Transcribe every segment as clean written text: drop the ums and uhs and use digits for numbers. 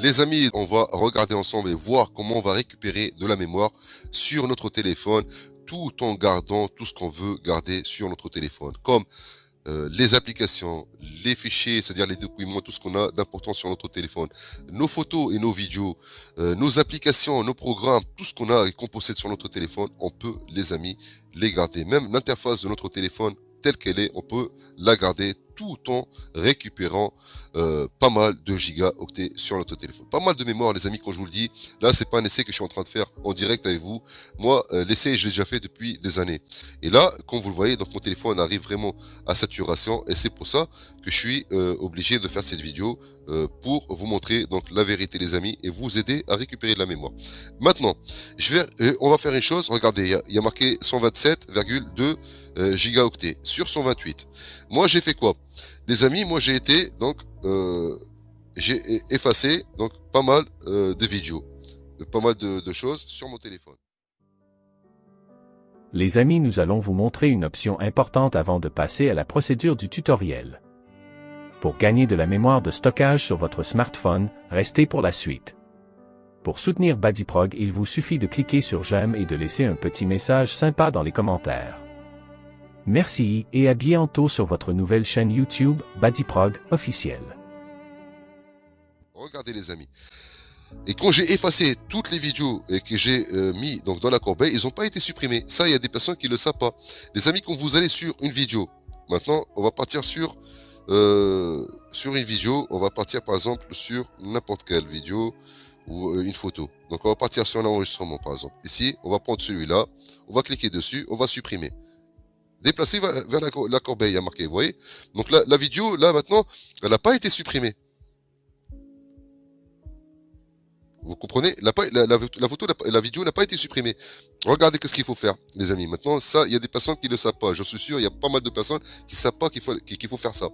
Les amis, on va regarder ensemble et voir comment on va récupérer de la mémoire sur notre téléphone tout en gardant tout ce qu'on veut garder sur notre téléphone, comme les applications, les fichiers, c'est-à-dire les documents, tout ce qu'on a d'important sur notre téléphone, nos photos et nos vidéos, nos applications, nos programmes, tout ce qu'on a et qu'on possède sur notre téléphone, on peut, les amis, les garder. Même l'interface de notre téléphone telle qu'elle est, on peut la garder tout en récupérant pas mal de gigaoctets sur notre téléphone. Pas mal de mémoire, les amis, quand je vous le dis. Là, c'est pas un essai que je suis en train de faire en direct avec vous. Moi, l'essai, je l'ai déjà fait depuis des années. Et là, comme vous le voyez, donc mon téléphone arrive vraiment à saturation et c'est pour ça que je suis obligé de faire cette vidéo pour vous montrer donc la vérité, les amis, et vous aider à récupérer de la mémoire. Maintenant, on va faire une chose. Regardez, il y a marqué 127,2 gigaoctets sur 128. Moi, j'ai fait quoi, les amis? Moi, j'ai été donc j'ai effacé donc pas mal de vidéos, pas mal de choses sur mon téléphone. Les amis, nous allons vous montrer une option importante avant de passer à la procédure du tutoriel. Pour gagner de la mémoire de stockage sur votre smartphone, restez pour la suite. Pour soutenir Badiprog, il vous suffit de cliquer sur j'aime et de laisser un petit message sympa dans les commentaires. Merci et à bientôt sur votre nouvelle chaîne YouTube Badiprog officiel. Regardez, les amis. Et quand j'ai effacé toutes les vidéos et que j'ai mis donc dans la corbeille, ils n'ont pas été supprimés. Ça, il y a des personnes qui ne le savent pas. Les amis, quand vous allez sur une vidéo, maintenant, on va partir sur une vidéo. On va partir par exemple sur n'importe quelle vidéo ou une photo. Donc, on va partir sur un enregistrement par exemple. Ici, on va prendre celui-là. On va cliquer dessus. On va supprimer. Déplacer vers la corbeille, il y a marqué, vous voyez. Donc, la vidéo, là, maintenant, elle n'a pas été supprimée. Vous comprenez, la photo, la vidéo n'a pas été supprimée. Regardez qu'est-ce qu'il faut faire, les amis. Maintenant, ça, il y a des personnes qui ne le savent pas. Je suis sûr, il y a pas mal de personnes qui ne savent pas qu'il faut faire ça.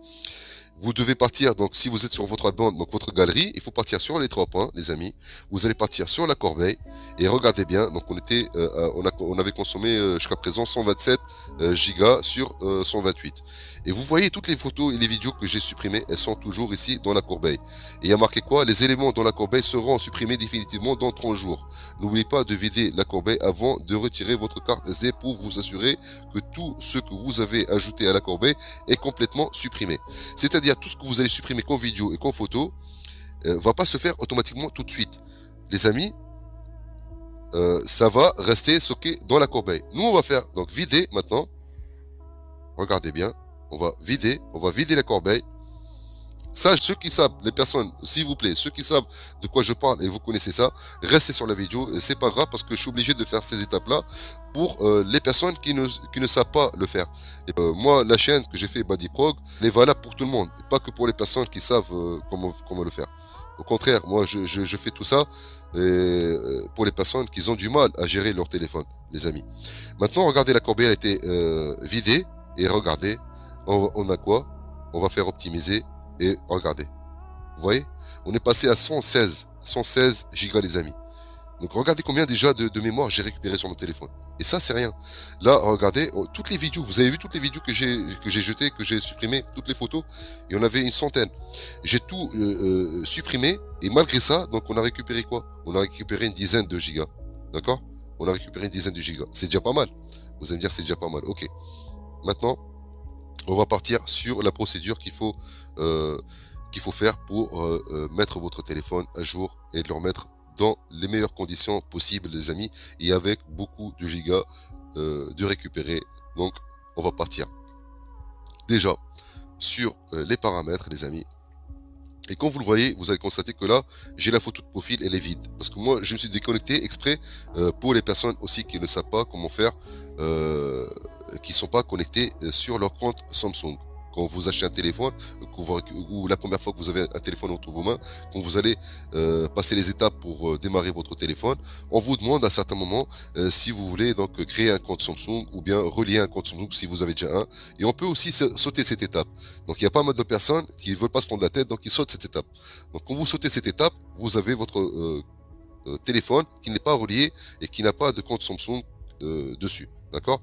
Vous devez partir, donc si vous êtes sur votre bande, donc votre galerie, il faut partir sur les 3 points, les amis. Vous allez partir sur la corbeille et regardez bien. Donc on avait consommé jusqu'à présent 127 gigas sur 128. Et vous voyez toutes les photos et les vidéos que j'ai supprimées, elles sont toujours ici dans la corbeille. Et il y a marqué quoi? Les éléments dans la corbeille seront supprimés définitivement dans 30 jours. N'oubliez pas de vider la corbeille avant de retirer votre carte SD pour vous assurer que tout ce que vous avez ajouté à la corbeille est complètement supprimé. C'est-à-dire tout ce que vous allez supprimer comme vidéo et comme photo va pas se faire automatiquement tout de suite. Les amis, ça va rester stocké dans la corbeille. Nous, on va faire donc vider maintenant. Regardez bien, on va vider la corbeille. Ça, ceux qui savent, les personnes, s'il vous plaît, ceux qui savent de quoi je parle et vous connaissez ça, restez sur la vidéo. Et c'est pas grave parce que je suis obligé de faire ces étapes-là pour les personnes qui ne savent pas le faire. Et, moi, la chaîne que j'ai fait Badiprog, elle est valable pour tout le monde, et pas que pour les personnes qui savent comment le faire. Au contraire, moi, je fais tout ça pour les personnes qui ont du mal à gérer leur téléphone, les amis. Maintenant, regardez, la corbeille a été vidée et regardez, on a quoi? On va faire optimiser. Et regardez, vous voyez, on est passé à 116 gigas, les amis. Donc regardez combien déjà de mémoire j'ai récupéré sur mon téléphone. Et ça, c'est rien. Là, regardez, toutes les vidéos, vous avez vu toutes les vidéos que j'ai jetées, que j'ai supprimées, toutes les photos, il y en avait une centaine. J'ai tout supprimé, et malgré ça, donc on a récupéré quoi? On a récupéré une dizaine de gigas. D'accord? On a récupéré une dizaine de gigas. C'est déjà pas mal. Vous allez me dire, c'est déjà pas mal. Ok. Maintenant, on va partir sur la procédure qu'il faut faire pour mettre votre téléphone à jour et de le remettre dans les meilleures conditions possibles, les amis, et avec beaucoup de gigas de récupérer. Donc, on va partir déjà sur les paramètres, les amis. Et quand vous le voyez, vous allez constater que là, j'ai la photo de profil, elle est vide. Parce que moi, je me suis déconnecté exprès pour les personnes aussi qui ne savent pas comment faire, qui ne sont pas connectés sur leur compte Samsung. Quand vous achetez un téléphone, ou la première fois que vous avez un téléphone entre vos mains, quand vous allez passer les étapes pour démarrer votre téléphone, on vous demande à certains moments si vous voulez donc créer un compte Samsung ou bien relier un compte Samsung si vous avez déjà un. Et on peut aussi sauter cette étape. Donc il y a pas mal de personnes qui ne veulent pas se prendre la tête, donc ils sautent cette étape. Donc quand vous sautez cette étape, vous avez votre téléphone qui n'est pas relié et qui n'a pas de compte Samsung dessus. D'accord?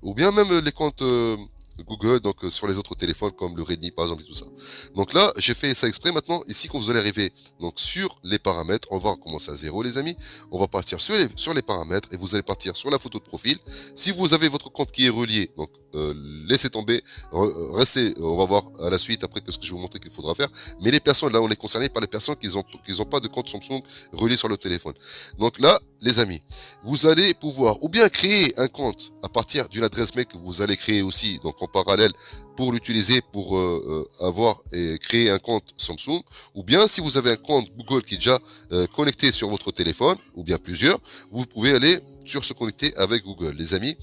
Ou bien même les comptes Google, donc sur les autres téléphones comme le Redmi par exemple et tout ça. Donc là, j'ai fait ça exprès. Maintenant, ici, quand vous allez arriver donc sur les paramètres, on va recommencer à zéro, les amis. On va partir sur les paramètres et vous allez partir sur la photo de profil. Si vous avez votre compte qui est relié, donc laissez tomber, restez, on va voir à la suite après ce que je vais vous montrer qu'il faudra faire. Mais les personnes, là, on est concerné par les personnes qui n'ont pas de compte Samsung relié sur le téléphone. Donc là, les amis, vous allez pouvoir ou bien créer un compte à partir d'une adresse mail que vous allez créer aussi, donc en parallèle pour l'utiliser pour avoir et créer un compte Samsung, ou bien si vous avez un compte Google qui est déjà connecté sur votre téléphone, ou bien plusieurs, vous pouvez aller sur se connecter avec Google, les amis.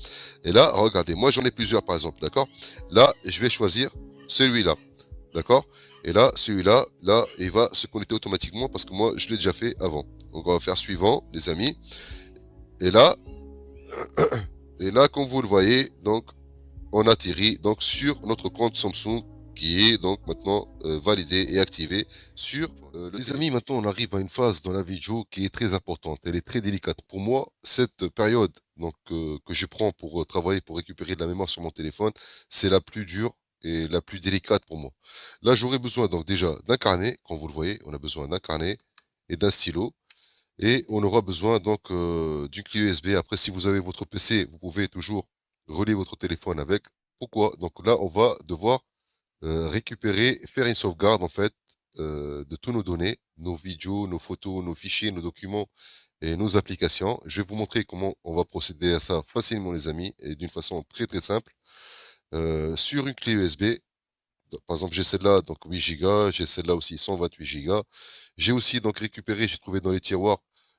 Et là, regardez, moi j'en ai plusieurs par exemple, d'accord. Là, je vais choisir celui-là, d'accord. Et là, celui-là, là, il va se connecter automatiquement parce que moi, je l'ai déjà fait avant. Donc, on va faire suivant, les amis. Et là, comme vous le voyez, donc, on atterrit donc sur notre compte Samsung qui est donc maintenant validé et activé sur les amis. Maintenant, on arrive à une phase dans la vidéo qui est très importante. Elle est très délicate. Pour moi, cette période donc que je prends pour travailler, pour récupérer de la mémoire sur mon téléphone, c'est la plus dure et la plus délicate pour moi. Là, j'aurais besoin donc déjà d'un carnet. Comme vous le voyez, on a besoin d'un carnet et d'un stylo. Et on aura besoin donc d'une clé USB. Après, si vous avez votre PC, vous pouvez toujours relier votre téléphone avec. Pourquoi? Donc là, on va devoir récupérer, faire une sauvegarde en fait de tous nos données, nos vidéos, nos photos, nos fichiers, nos documents et nos applications. Je vais vous montrer comment on va procéder à ça facilement, les amis, et d'une façon très très simple. Sur une clé USB, par exemple, j'ai celle-là, donc 8 Go, j'ai celle-là aussi 128 Go. J'ai aussi donc récupéré, j'ai trouvé dans les tiroirs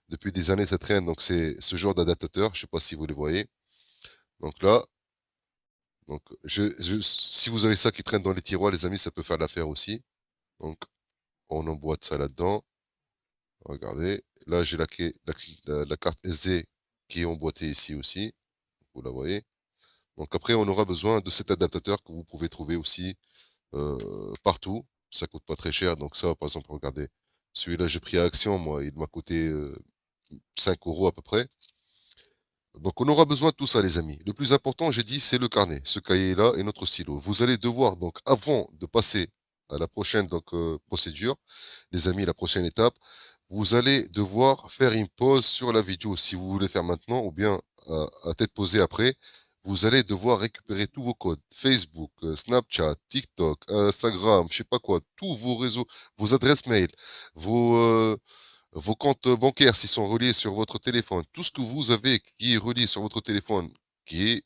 depuis des années, ça traîne, donc c'est ce genre d'adaptateur, je ne sais pas si vous les voyez. Donc là, donc si vous avez ça qui traîne dans les tiroirs, les amis, ça peut faire l'affaire aussi. Donc on emboîte ça là-dedans. Regardez, là j'ai la carte SD qui est emboîtée ici aussi, vous la voyez. Donc après, on aura besoin de cet adaptateur que vous pouvez trouver aussi partout. Ça coûte pas très cher. Donc ça, par exemple, regardez, celui-là, j'ai pris à Action, moi, il m'a coûté 5 € à peu près. Donc on aura besoin de tout ça, les amis. Le plus important, j'ai dit, c'est le carnet, ce cahier-là et notre stylo. Vous allez devoir, donc, avant de passer à la prochaine donc, procédure, les amis, la prochaine étape, vous allez devoir faire une pause sur la vidéo si vous voulez faire maintenant ou bien à tête posée après. Vous allez devoir récupérer tous vos codes, Facebook, Snapchat, TikTok, Instagram, je sais pas quoi, tous vos réseaux, vos adresses mail, vos, vos comptes bancaires s'ils sont reliés sur votre téléphone, tout ce que vous avez qui est relié sur votre téléphone, qui est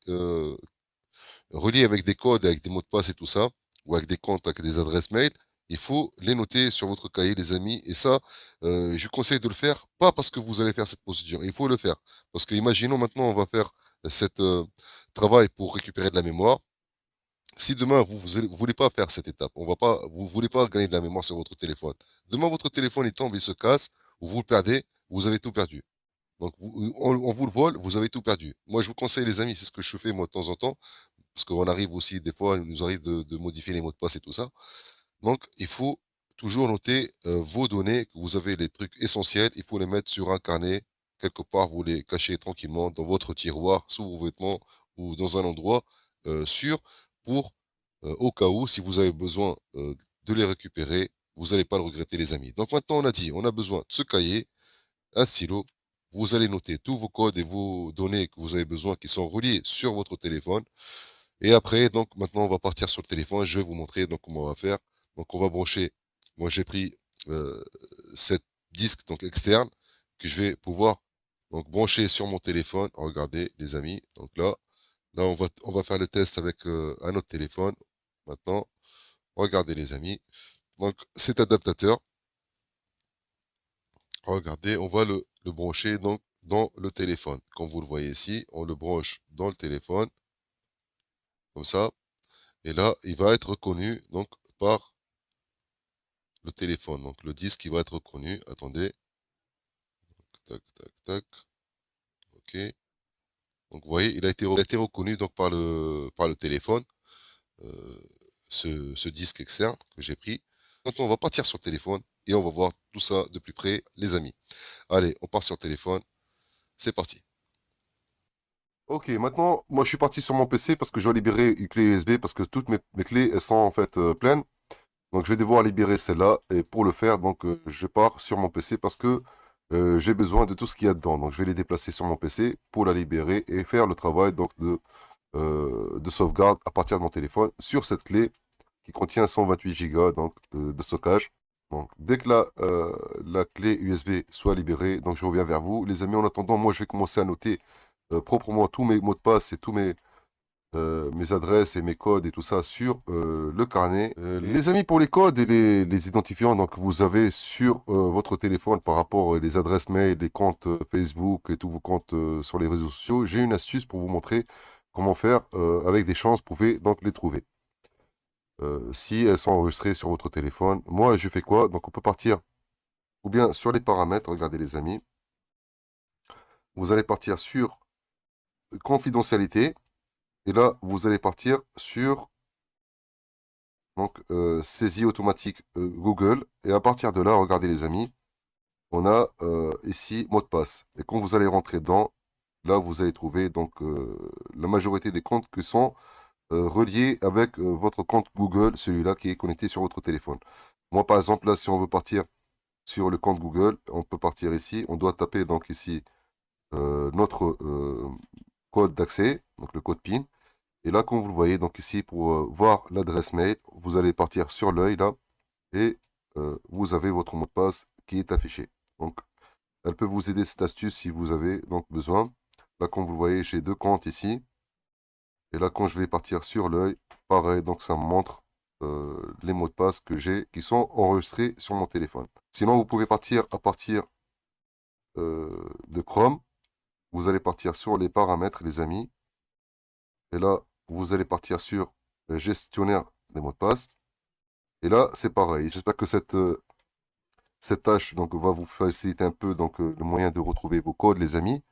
relié avec des codes, avec des mots de passe et tout ça, ou avec des comptes, avec des adresses mail, il faut les noter sur votre cahier, les amis. Et ça, je conseille de le faire, pas parce que vous allez faire cette procédure, il faut le faire. Parce que imaginons maintenant, on va faire cet travail pour récupérer de la mémoire. Si demain, vous voulez pas faire cette étape, vous voulez pas gagner de la mémoire sur votre téléphone. Demain, votre téléphone, il tombe, il se casse, ou vous le perdez, vous avez tout perdu. Donc, on vous le vole, vous avez tout perdu. Moi, je vous conseille, les amis, c'est ce que je fais moi de temps en temps, parce qu'on arrive aussi, des fois, il nous arrive de modifier les mots de passe et tout ça. Donc, il faut toujours noter vos données, que vous avez les trucs essentiels, il faut les mettre sur un carnet, quelque part, vous les cachez tranquillement dans votre tiroir, sous vos vêtements ou dans un endroit sûr pour, au cas où, si vous avez besoin de les récupérer, vous n'allez pas le regretter, les amis. Donc maintenant, on a dit, on a besoin de ce cahier, un stylo, vous allez noter tous vos codes et vos données que vous avez besoin qui sont reliés sur votre téléphone. Et après, donc maintenant, on va partir sur le téléphone. Je vais vous montrer donc comment on va faire. Donc on va brancher. Moi, j'ai pris cette disque donc externe que je vais pouvoir donc brancher sur mon téléphone. Regardez, les amis. Donc là, on va faire le test avec un autre téléphone. Maintenant, regardez, les amis. Donc cet adaptateur, regardez, on va le brancher donc dans le téléphone. Comme vous le voyez ici, on le branche dans le téléphone, comme ça. Et là, il va être reconnu donc par le téléphone. Donc le disque, il va être reconnu. Attendez. Tac, tac, tac. OK. Donc vous voyez, il a été reconnu donc par le téléphone, euh, ce disque externe que j'ai pris. Maintenant, on va partir sur le téléphone et on va voir tout ça de plus près, les amis. Allez, on part sur le téléphone. C'est parti. Ok, maintenant, moi je suis parti sur mon PC parce que je dois libérer une clé USB parce que toutes mes clés elles sont en fait pleines. Donc je vais devoir libérer celle-là et pour le faire, donc je pars sur mon PC parce que j'ai besoin de tout ce qu'il y a dedans. Donc je vais les déplacer sur mon PC pour la libérer et faire le travail donc de sauvegarde à partir de mon téléphone sur cette clé qui contient 128 Go donc, de stockage. Donc dès que la clé USB soit libérée, donc je reviens vers vous. Les amis, en attendant, moi je vais commencer à noter proprement tous mes mots de passe et tous mes adresses et mes codes et tout ça sur le carnet. Les amis, pour les codes et les identifiants, donc vous avez sur votre téléphone par rapport les adresses mail, les comptes Facebook et tous vos comptes sur les réseaux sociaux, j'ai une astuce pour vous montrer comment faire avec des chances, vous pouvez donc les trouver. Si elles sont enregistrées sur votre téléphone, moi je fais quoi? Donc on peut partir ou bien sur les paramètres, regardez les amis, vous allez partir sur confidentialité et là vous allez partir sur donc saisie automatique Google et à partir de là, regardez les amis, on a ici mot de passe et quand vous allez rentrer dedans, là vous allez trouver donc la majorité des comptes qui sont reliés avec votre compte Google, celui-là qui est connecté sur votre téléphone. Moi par exemple là si on veut partir sur le compte Google, on peut partir ici, on doit taper donc ici notre code d'accès, donc le code PIN. Et là, comme vous le voyez, donc ici, pour voir l'adresse mail, vous allez partir sur l'œil là, et vous avez votre mot de passe qui est affiché. Donc, elle peut vous aider cette astuce si vous avez donc besoin. Là, comme vous le voyez, j'ai deux comptes ici. Et là, quand je vais partir sur l'œil, pareil, donc ça me montre les mots de passe que j'ai, qui sont enregistrés sur mon téléphone. Sinon, vous pouvez partir à partir de Chrome. Vous allez partir sur les paramètres, les amis. Et là, vous allez partir sur gestionnaire des mots de passe. Et là, c'est pareil. J'espère que cette tâche donc, va vous faciliter un peu donc, le moyen de retrouver vos codes, les amis.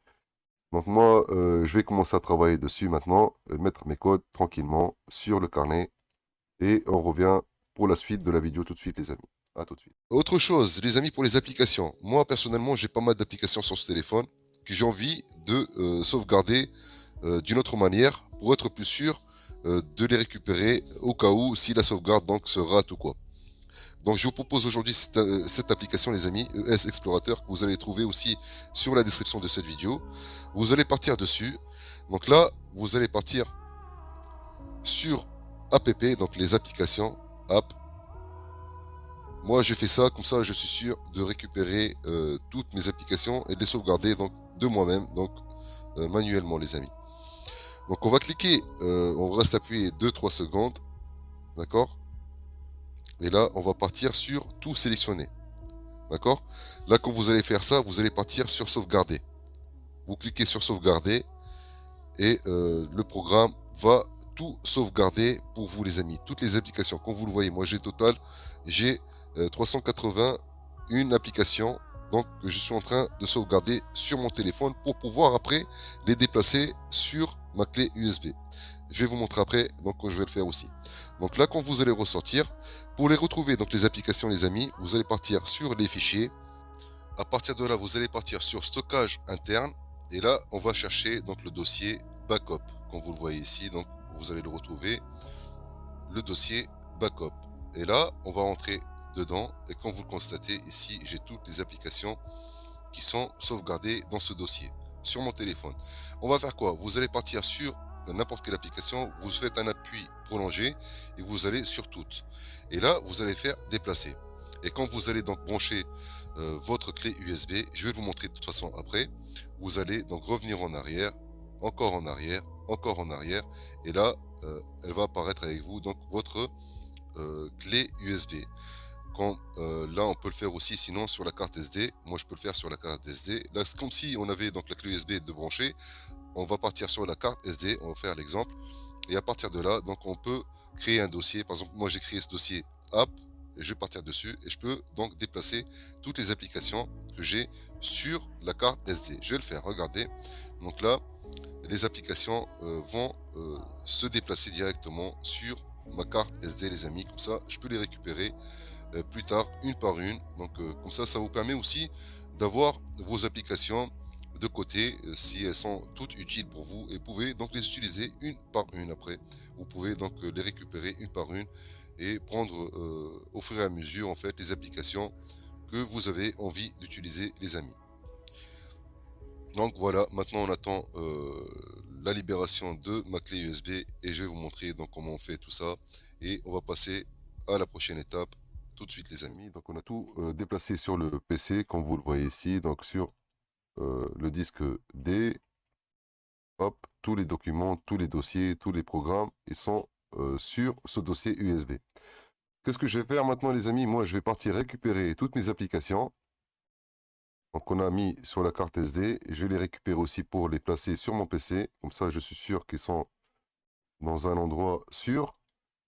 Donc moi, je vais commencer à travailler dessus maintenant, mettre mes codes tranquillement sur le carnet. Et on revient pour la suite de la vidéo tout de suite, les amis. À tout de suite. Autre chose, les amis, pour les applications. Moi, personnellement, j'ai pas mal d'applications sur ce téléphone que j'ai envie de sauvegarder d'une autre manière pour être plus sûr de les récupérer au cas où si la sauvegarde donc se rate ou quoi. Donc je vous propose aujourd'hui cette application les amis, ES Explorateur, que vous allez trouver aussi sur la description de cette vidéo. Vous allez partir dessus. Donc là, vous allez partir sur app, donc les applications, app. Moi j'ai fait ça, comme ça je suis sûr de récupérer toutes mes applications et de les sauvegarder donc, de moi-même, donc manuellement les amis. Donc on va cliquer, on reste appuyé 2-3 secondes, d'accord? Et là, on va partir sur tout sélectionner, d'accord? Là, quand vous allez faire ça, vous allez partir sur sauvegarder. Vous cliquez sur sauvegarder et le programme va tout sauvegarder pour vous les amis. Toutes les applications, comme vous le voyez, moi j'ai total, j'ai 381 applications donc que je suis en train de sauvegarder sur mon téléphone pour pouvoir après les déplacer sur ma clé USB. Je vais vous montrer après donc quand je vais le faire aussi. Donc là quand vous allez ressortir, pour les retrouver donc les applications les amis, vous allez partir sur les fichiers. À partir de là, vous allez partir sur stockage interne et là on va chercher donc le dossier backup. Comme vous le voyez ici, donc vous allez le retrouver le dossier backup. Et là, on va entrer dedans et comme vous le constatez ici, j'ai toutes les applications qui sont sauvegardées dans ce dossier sur mon téléphone. On va faire quoi? Vous allez partir sur n'importe quelle application, vous faites un appui prolongé et vous allez sur toutes. Et là, vous allez faire déplacer. Et quand vous allez donc brancher votre clé USB, je vais vous montrer de toute façon après, vous allez donc revenir en arrière, encore en arrière, encore en arrière, et là, elle va apparaître avec vous donc votre clé USB. Quand, là, on peut le faire aussi sinon sur la carte SD. Moi, je peux le faire sur la carte SD. Là, c'est comme si on avait donc la clé USB de brancher. On va partir sur la carte SD. On va faire l'exemple. Et à partir de là, donc, on peut créer un dossier. Par exemple, moi, j'ai créé ce dossier app. Et je vais partir dessus. Et je peux donc déplacer toutes les applications que j'ai sur la carte SD. Je vais le faire. Regardez. Donc là, les applications vont se déplacer directement sur ma carte SD, les amis. Comme ça, je peux les récupérer plus tard une par une. Donc comme ça vous permet aussi d'avoir vos applications de côté si elles sont toutes utiles pour vous et pouvez donc les utiliser une par une après. Vous pouvez donc les récupérer une par une et prendre au fur et à mesure en fait les applications que vous avez envie d'utiliser les amis. Donc voilà, maintenant on attend la libération de ma clé USB et je vais vous montrer donc comment on fait tout ça et on va passer à la prochaine étape tout de suite les amis. Donc on a tout déplacé sur le PC comme vous le voyez ici, donc sur le disque D, hop, tous les documents, tous les dossiers, tous les programmes, ils sont sur ce dossier USB. Qu'est-ce que je vais faire maintenant les amis? Moi je vais partir récupérer toutes mes applications. Donc on a mis sur la carte SD, je vais les récupérer aussi pour les placer sur mon PC, comme ça je suis sûr qu'ils sont dans un endroit sûr.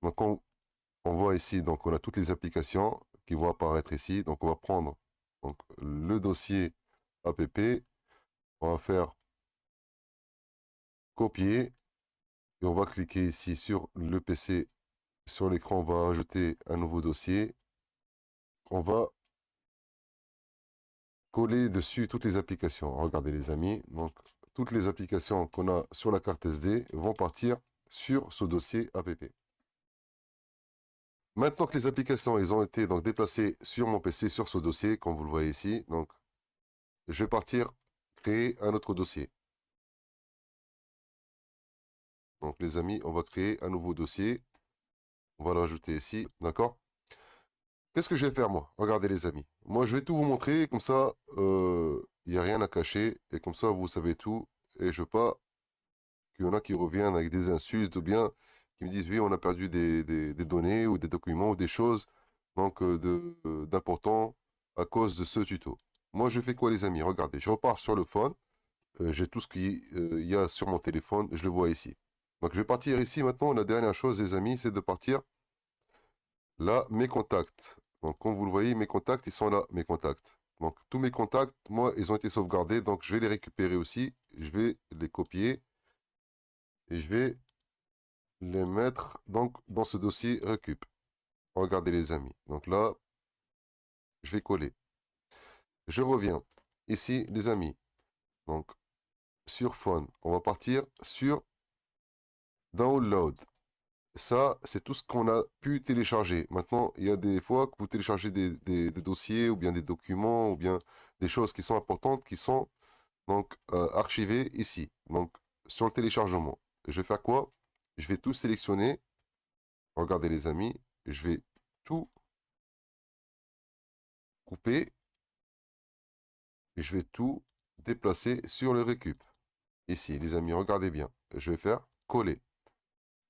Donc on voit ici, donc on a toutes les applications qui vont apparaître ici. Donc on va prendre donc, le dossier app, on va faire copier et on va cliquer ici sur le PC, sur l'écran on va ajouter un nouveau dossier. On va coller dessus toutes les applications. Regardez les amis, donc toutes les applications qu'on a sur la carte SD vont partir sur ce dossier app. Maintenant que les applications ont été donc déplacées sur mon PC, sur ce dossier, comme vous le voyez ici, donc je vais partir créer un autre dossier. Donc les amis, on va créer un nouveau dossier. On va le rajouter ici, d'accord? Qu'est-ce que je vais faire moi? Regardez les amis. Moi je vais tout vous montrer, comme ça, il n'y a rien à cacher, et comme ça vous savez tout, et je veux pas qu'il y en a qui reviennent avec des insultes, ou bien qui me disent oui, on a perdu des données, ou des documents, ou des choses donc d'important à cause de ce tuto. Moi je fais quoi les amis? Regardez, je repars sur le phone, j'ai tout ce qu'il y a sur mon téléphone, je le vois ici. Donc je vais partir ici maintenant, la dernière chose les amis, c'est de partir là, mes contacts. Donc comme vous le voyez, mes contacts, ils sont là, mes contacts. Donc tous mes contacts, moi, ils ont été sauvegardés, donc je vais les récupérer aussi. Je vais les copier et je vais les mettre donc dans ce dossier récup. Regardez les amis. Donc là, je vais coller. Je reviens ici, les amis. Donc sur phone, on va partir sur download. Ça, c'est tout ce qu'on a pu télécharger. Maintenant, il y a des fois que vous téléchargez des dossiers ou bien des documents ou bien des choses qui sont importantes qui sont donc archivées ici. Donc, sur le téléchargement. Je vais faire quoi? Je vais tout sélectionner. Regardez les amis. Je vais tout couper et je vais tout déplacer sur le récup. Ici, les amis, regardez bien. Je vais faire coller.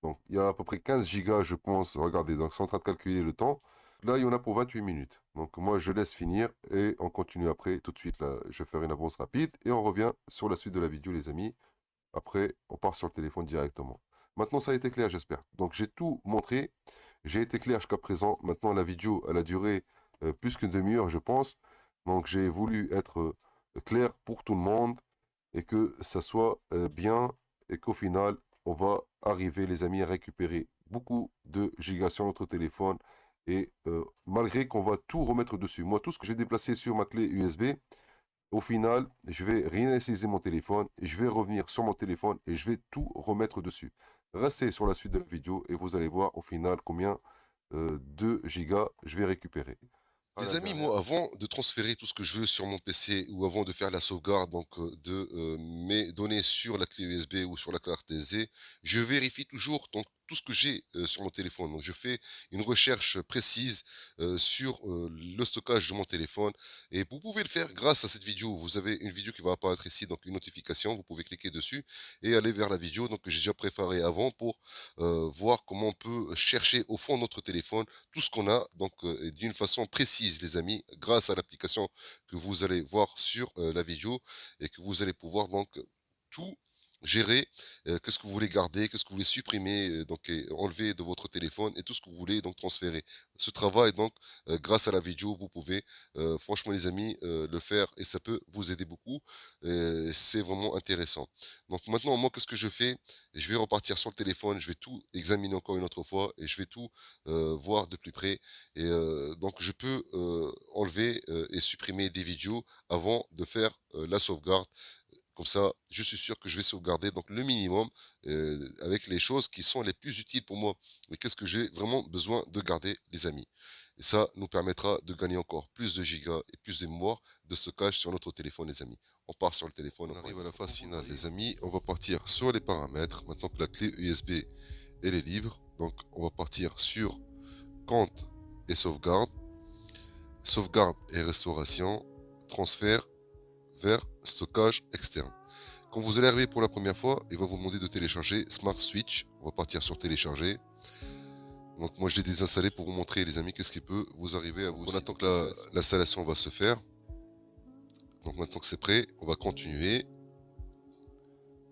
Donc, il y a à peu près 15 gigas, je pense. Regardez, donc, c'est en train de calculer le temps. Là, il y en a pour 28 minutes. Donc, moi, je laisse finir et on continue après. Tout de suite, là, je vais faire une avance rapide et on revient sur la suite de la vidéo, les amis. Après, on part sur le téléphone directement. Maintenant, ça a été clair, j'espère. Donc, j'ai tout montré. J'ai été clair jusqu'à présent. Maintenant, la vidéo, elle a duré plus qu'une demi-heure, je pense. Donc, j'ai voulu être clair pour tout le monde et que ça soit bien et qu'au final, on va arriver, les amis, à récupérer beaucoup de gigas sur notre téléphone et malgré qu'on va tout remettre dessus. Moi, tout ce que j'ai déplacé sur ma clé USB, au final, je vais réinitialiser mon téléphone et je vais revenir sur mon téléphone et je vais tout remettre dessus. Restez sur la suite de la vidéo et vous allez voir au final combien de gigas je vais récupérer. Les amis, moi, avant de transférer tout ce que je veux sur mon PC ou avant de faire la sauvegarde donc, de mes données sur la clé USB ou sur la carte SD, je vérifie toujours donc, tout ce que j'ai sur mon téléphone. Donc, je fais une recherche précise sur le stockage de mon téléphone et vous pouvez le faire grâce à cette vidéo. Vous avez une vidéo qui va apparaître ici, donc une notification. Vous pouvez cliquer dessus et aller vers la vidéo donc, que j'ai déjà préparée avant pour voir comment on peut chercher au fond de notre téléphone tout ce qu'on a donc d'une façon précise les amis grâce à l'application que vous allez voir sur la vidéo et que vous allez pouvoir donc tout gérer, qu'est-ce que vous voulez garder, qu'est-ce que vous voulez supprimer, donc et enlever de votre téléphone et tout ce que vous voulez donc transférer. Ce travail donc grâce à la vidéo, vous pouvez franchement les amis le faire et ça peut vous aider beaucoup. C'est vraiment intéressant. Donc maintenant moi qu'est-ce que je fais? Je vais repartir sur le téléphone, je vais tout examiner encore une autre fois et je vais tout voir de plus près. Et donc je peux enlever et supprimer des vidéos avant de faire la sauvegarde Comme ça, je suis sûr que je vais sauvegarder donc le minimum avec les choses qui sont les plus utiles pour moi. Mais qu'est-ce que j'ai vraiment besoin de garder, les amis? Et ça nous permettra de gagner encore plus de gigas et plus de mémoire de stockage sur notre téléphone, les amis. On part sur le téléphone, on arrive à la phase finale, les amis. On va partir sur les paramètres. Maintenant que la clé USB elle est libre, donc on va partir sur compte et sauvegarde, sauvegarde et restauration, transfert vers stockage externe. Quand vous allez arriver pour la première fois, il va vous demander de télécharger Smart Switch. On va partir sur télécharger. Donc moi je l'ai désinstallé pour vous montrer, les amis, qu'est-ce qui peut vous arriver à vous. On attend que l'installation va se faire. Donc maintenant que c'est prêt, on va continuer.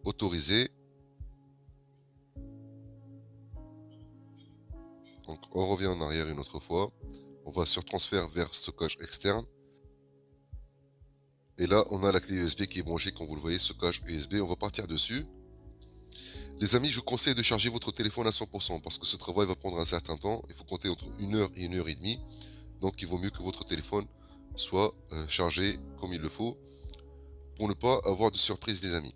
Autoriser. Donc on revient en arrière une autre fois. On va sur transfert vers stockage externe. Et là, on a la clé USB qui est branchée, comme vous le voyez, stockage USB. On va partir dessus. Les amis, je vous conseille de charger votre téléphone à 100% parce que ce travail va prendre un certain temps. Il faut compter entre 1 heure et 1 heure et demie. Donc, il vaut mieux que votre téléphone soit chargé comme il le faut pour ne pas avoir de surprise, les amis.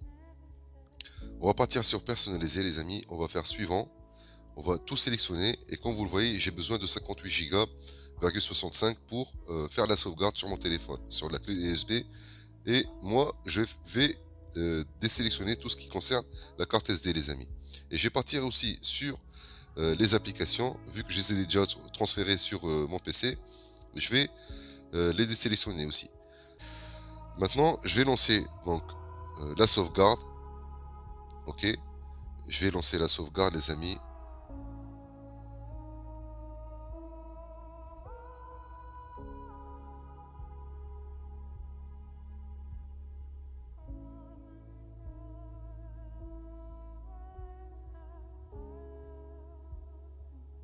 On va partir sur personnaliser, les amis. On va faire suivant. On va tout sélectionner. Et comme vous le voyez, j'ai besoin de 58 Go 65 pour faire la sauvegarde sur mon téléphone, sur la clé USB. Et moi, je vais désélectionner tout ce qui concerne la carte SD, les amis. Et je vais partir aussi sur les applications, vu que je les ai déjà transférées sur mon PC, je vais les désélectionner aussi. Maintenant, je vais lancer donc la sauvegarde. Ok, je vais lancer la sauvegarde, les amis.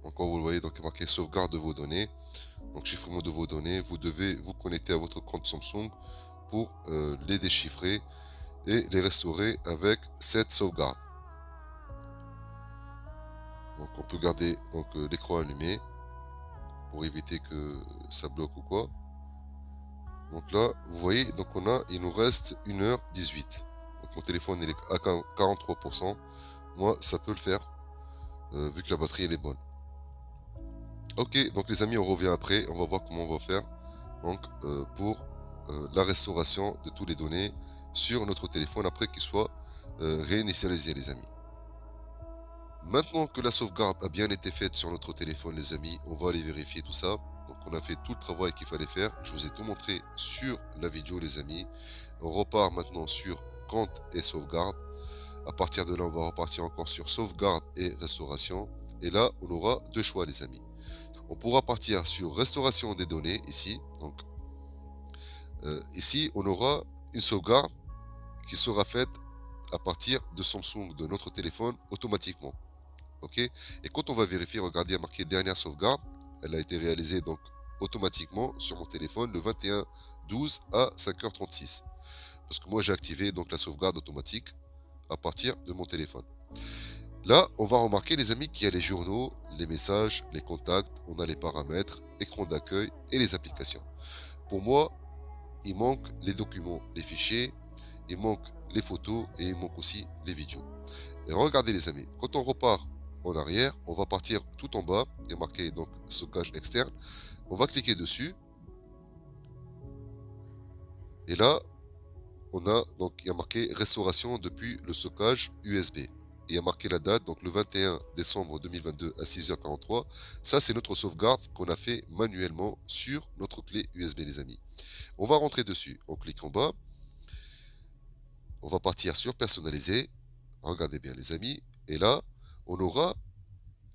Donc, comme vous le voyez, donc il est marqué sauvegarde de vos données. Donc, chiffrement de vos données. Vous devez vous connecter à votre compte Samsung pour les déchiffrer et les restaurer avec cette sauvegarde. Donc, on peut garder l'écran allumé pour éviter que ça bloque ou quoi. Donc là, vous voyez, donc il nous reste 1 h 18. Donc mon téléphone il est à 43%. Moi, ça peut le faire vu que la batterie elle est bonne. Ok, donc les amis, on revient après. On va voir comment on va faire donc pour la restauration de toutes les données sur notre téléphone après qu'il soit réinitialisé, les amis. Maintenant que la sauvegarde a bien été faite sur notre téléphone, les amis, on va aller vérifier tout ça. Donc on a fait tout le travail qu'il fallait faire. Je vous ai tout montré sur la vidéo, les amis. On repart maintenant sur compte et sauvegarde. À partir de là, on va repartir encore sur sauvegarde et restauration. Et là, on aura deux choix, les amis. On pourra partir sur restauration des données ici. Donc ici, on aura une sauvegarde qui sera faite à partir de Samsung, de notre téléphone, automatiquement. Ok, et quand on va vérifier, regardez, il y a marqué dernière sauvegarde. Elle a été réalisée donc automatiquement sur mon téléphone le 21/12 à 5 h 36. Parce que moi j'ai activé donc la sauvegarde automatique à partir de mon téléphone. Là, on va remarquer, les amis, qu'il y a les journaux, les messages, les contacts, on a les paramètres, écran d'accueil et les applications. Pour moi, il manque les documents, les fichiers, il manque les photos et il manque aussi les vidéos. Et regardez, les amis, quand on repart en arrière, on va partir tout en bas, il y a marqué donc stockage externe. On va cliquer dessus. Et là, on a donc il y a marqué restauration depuis le stockage USB. Et il y a marqué la date, donc le 21 décembre 2022 à 6 h 43. Ça, c'est notre sauvegarde qu'on a fait manuellement sur notre clé USB, les amis. On va rentrer dessus. On clique en bas. On va partir sur personnaliser. Regardez bien, les amis. Et là, on aura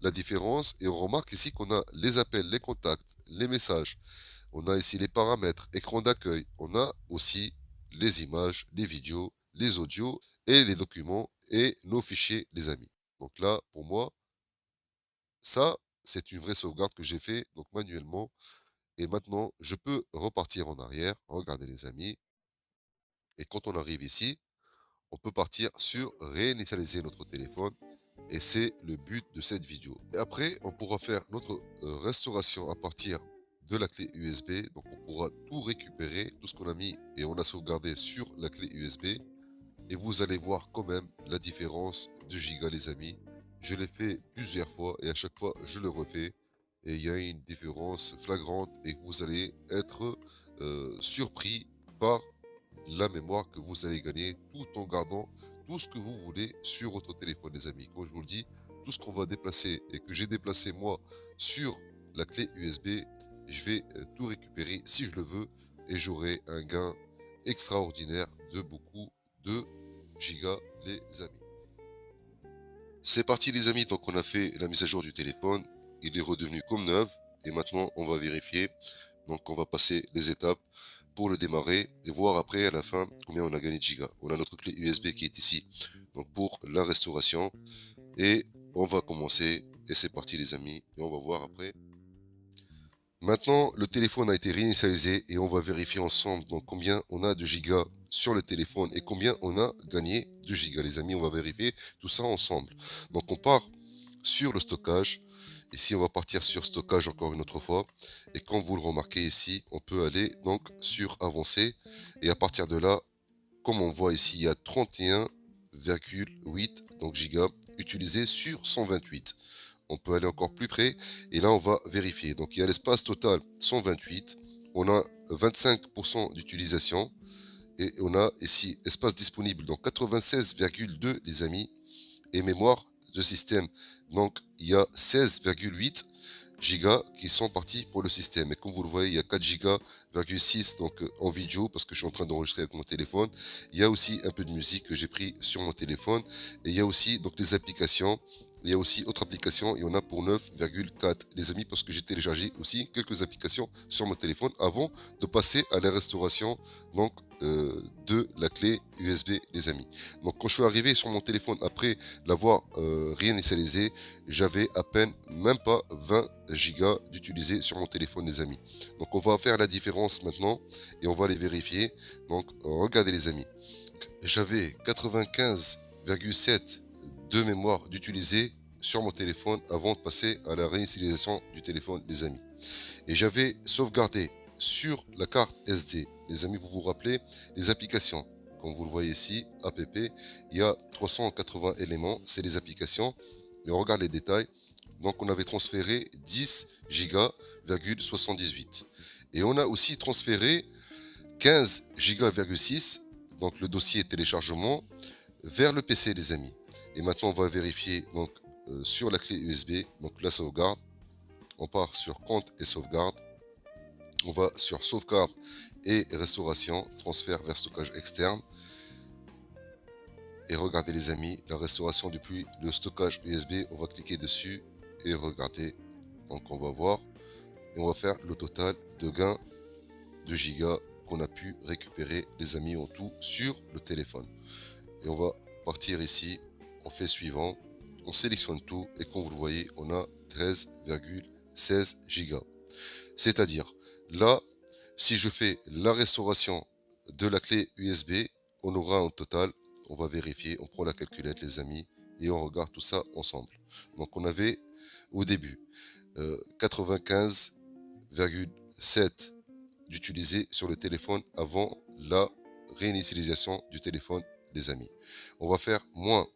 la différence et on remarque ici qu'on a les appels, les contacts, les messages. On a ici les paramètres, écran d'accueil. On a aussi les images, les vidéos, les audios et les documents et nos fichiers, les amis. Donc là, pour moi, ça, c'est une vraie sauvegarde que j'ai fait donc manuellement. Et maintenant, je peux repartir en arrière. Regardez, les amis. Et quand on arrive ici, on peut partir sur réinitialiser notre téléphone. Et c'est le but de cette vidéo. Et après, on pourra faire notre restauration à partir de la clé USB. Donc on pourra tout récupérer, tout ce qu'on a mis et on a sauvegardé sur la clé USB. et vous allez voir quand même la différence de giga les amis. Je l'ai fait plusieurs fois et à chaque fois je le refais et il y a une différence flagrante et vous allez être surpris par la mémoire que vous allez gagner tout en gardant tout ce que vous voulez sur votre téléphone les amis. Comme je vous le dis, tout ce qu'on va déplacer et que j'ai déplacé moi sur la clé USB, je vais tout récupérer si je le veux et j'aurai un gain extraordinaire de beaucoup de gigas les amis. C'est parti les amis, donc on a fait la mise à jour du téléphone, il est redevenu comme neuf et maintenant on va vérifier. Donc on va passer les étapes pour le démarrer et voir après à la fin combien on a gagné de gigas. On a notre clé USB qui est ici donc pour la restauration et on va commencer et c'est parti les amis et on va voir après. Maintenant le téléphone a été réinitialisé et on va vérifier ensemble donc combien on a de gigas sur le téléphone et combien on a gagné de gigas les amis. On va vérifier tout ça ensemble. Donc on part sur le stockage. Ici, on va partir sur stockage encore une autre fois. Et comme vous le remarquez ici, on peut aller donc sur avancer. Et à partir de là, comme on voit ici, il y a 31,8 donc gigas utilisés sur 128. On peut aller encore plus près. Et là, on va vérifier. Donc, il y a l'espace total 128. On a 25% d'utilisation. Et on a ici espace disponible. Donc, 96,2 les amis. Et mémoire de système. Donc, il y a 16,8 gigas qui sont partis pour le système. Et comme vous le voyez, il y a 4 gigas,6 donc en vidéo parce que je suis en train d'enregistrer avec mon téléphone. Il y a aussi un peu de musique que j'ai pris sur mon téléphone. Et il y a aussi donc les applications. Il y a aussi autre application, il y en a pour 9,4 les amis parce que j'ai téléchargé aussi quelques applications sur mon téléphone avant de passer à la restauration donc de la clé USB les amis. Donc quand je suis arrivé sur mon téléphone après l'avoir réinitialisé, j'avais à peine même pas 20 gigas d'utilisé sur mon téléphone les amis. Donc on va faire la différence maintenant et on va les vérifier. Donc regardez les amis, j'avais 95,7 de mémoire d'utiliser sur mon téléphone avant de passer à la réinitialisation du téléphone les amis. Et j'avais sauvegardé sur la carte SD. Les amis, vous vous rappelez les applications. Comme vous le voyez ici, app, il y a 380 éléments, c'est les applications. Et on regarde les détails. Donc on avait transféré 10 gigas,78. Et on a aussi transféré 15 gigas,6, donc le dossier téléchargement, vers le PC les amis. Et maintenant on va vérifier donc sur la clé USB, donc la sauvegarde. On part sur compte et sauvegarde. On va sur sauvegarde et restauration, transfert vers stockage externe. Et regardez les amis, la restauration depuis le stockage USB, on va cliquer dessus et regarder. Donc on va voir et on va faire le total de gains de gigas qu'on a pu récupérer les amis en tout sur le téléphone. Et on va partir ici, on fait suivant, on sélectionne tout et comme vous le voyez, on a 13,16 gigas. C'est-à-dire, là, si je fais la restauration de la clé USB, on aura un total, on va vérifier, on prend la calculette les amis, et on regarde tout ça ensemble. Donc on avait au début 95,7 d'utiliser sur le téléphone avant la réinitialisation du téléphone les amis. On va faire moins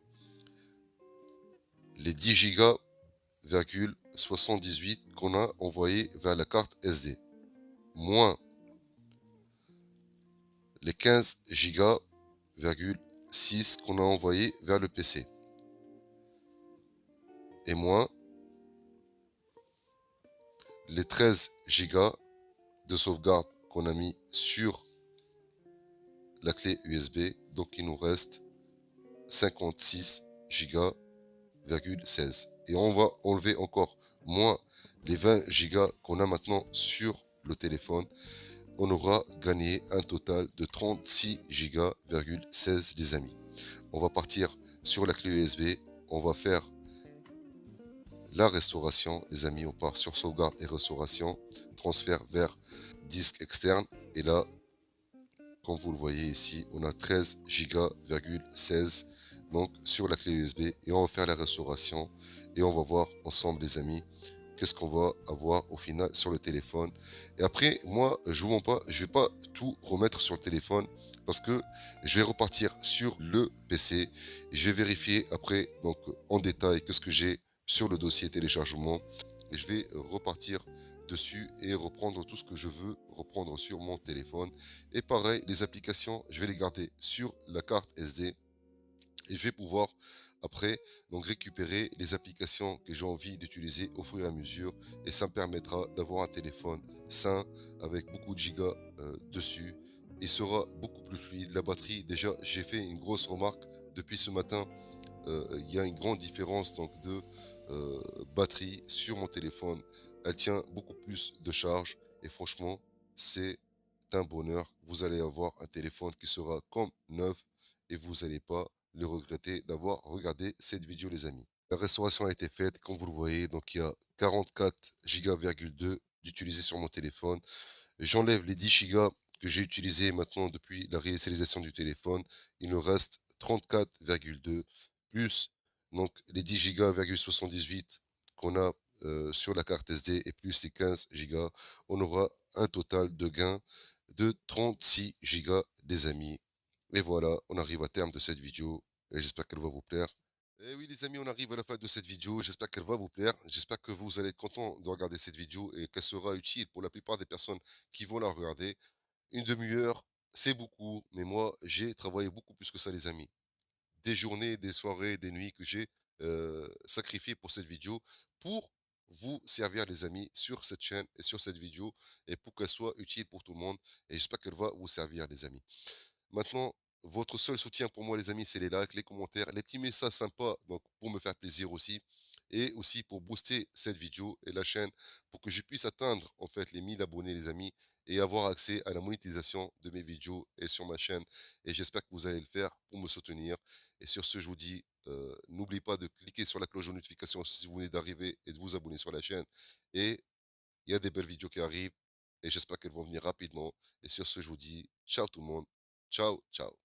les 10 gigas,78 qu'on a envoyé vers la carte SD, moins les 15 gigas,6 qu'on a envoyé vers le PC, et moins les 13 gigas de sauvegarde qu'on a mis sur la clé USB, donc il nous reste 56 gigas,16. Et on va enlever encore moins les 20 gigas qu'on a maintenant sur le téléphone. On aura gagné un total de 36 gigas,16 les amis. On va partir sur la clé USB, on va faire la restauration les amis, on part sur sauvegarde et restauration, transfert vers disque externe et là comme vous le voyez ici on a 13 gigas,16 donc sur la clé USB et on va faire la restauration et on va voir ensemble les amis qu'est-ce qu'on va avoir au final sur le téléphone. Et après, moi, je vous mens pas, je vais pas tout remettre sur le téléphone parce que je vais repartir sur le PC et je vais vérifier après, donc en détail, qu'est-ce que j'ai sur le dossier téléchargement et je vais repartir dessus et reprendre tout ce que je veux reprendre sur mon téléphone. Et pareil, les applications, je vais les garder sur la carte SD et je vais pouvoir après donc récupérer les applications que j'ai envie d'utiliser au fur et à mesure et ça me permettra d'avoir un téléphone sain avec beaucoup de gigas dessus. Il sera beaucoup plus fluide. La batterie, déjà, j'ai fait une grosse remarque depuis ce matin. Il y a une grande différence donc de batterie sur mon téléphone. Elle tient beaucoup plus de charge et franchement, c'est un bonheur. Vous allez avoir un téléphone qui sera comme neuf et vous n'allez pas le regretter d'avoir regardé cette vidéo, les amis. La restauration a été faite, comme vous le voyez, donc il y a 44,2 Go d'utilisé sur mon téléphone. J'enlève les 10 Go que j'ai utilisés maintenant depuis la réinitialisation du téléphone. Il me reste 34,2 plus donc les 10,78 Go qu'on a sur la carte SD et plus les 15 Go. On aura un total de gain de 36 Go, les amis. Et voilà, on arrive à terme de cette vidéo et j'espère qu'elle va vous plaire. Et oui les amis, on arrive à la fin de cette vidéo, j'espère qu'elle va vous plaire, j'espère que vous allez être content de regarder cette vidéo et qu'elle sera utile pour la plupart des personnes qui vont la regarder. Une demi-heure, c'est beaucoup, mais moi j'ai travaillé beaucoup plus que ça les amis. Des journées, des soirées, des nuits que j'ai sacrifiées pour cette vidéo, pour vous servir les amis sur cette chaîne et sur cette vidéo et pour qu'elle soit utile pour tout le monde et j'espère qu'elle va vous servir les amis. Maintenant, votre seul soutien pour moi, les amis, c'est les likes, les commentaires, les petits messages sympas, donc pour me faire plaisir aussi, et aussi pour booster cette vidéo et la chaîne, pour que je puisse atteindre en fait les 1000 abonnés, les amis, et avoir accès à la monétisation de mes vidéos et sur ma chaîne. Et j'espère que vous allez le faire pour me soutenir. Et sur ce, je vous dis, n'oubliez pas de cliquer sur la cloche de notification si vous venez d'arriver et de vous abonner sur la chaîne. Et il y a des belles vidéos qui arrivent et j'espère qu'elles vont venir rapidement. Et sur ce, je vous dis ciao tout le monde. Ciao, ciao.